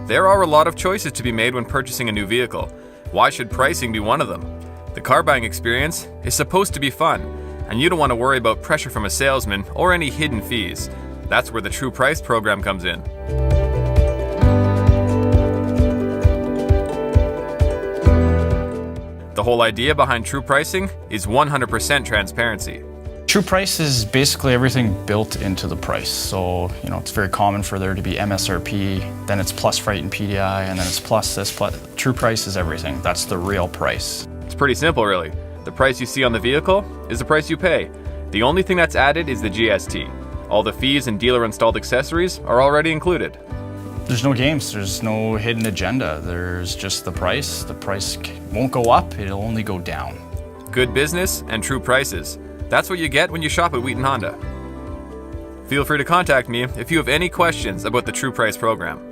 There are a lot of choices to be made when purchasing a new vehicle. Why should pricing be one of them? The car buying experience is supposed to be fun, and you don't want to worry about pressure from a salesman or any hidden fees. That's where the TruePrice program comes in. The whole idea behind True Pricing is 100% transparency. TruePrice is basically everything built into the price. So, it's very common for there to be MSRP, then it's plus freight and PDI, and then it's plus this, plus. TruePrice is everything. That's the real price. It's pretty simple, really. The price you see on the vehicle is the price you pay. The only thing that's added is the GST. All the fees and dealer-installed accessories are already included. There's no games, there's no hidden agenda. There's just the price. The price won't go up, it'll only go down. Good business and true prices. That's what you get when you shop at Wheaton Honda. Feel free to contact me if you have any questions about the TruePrice program.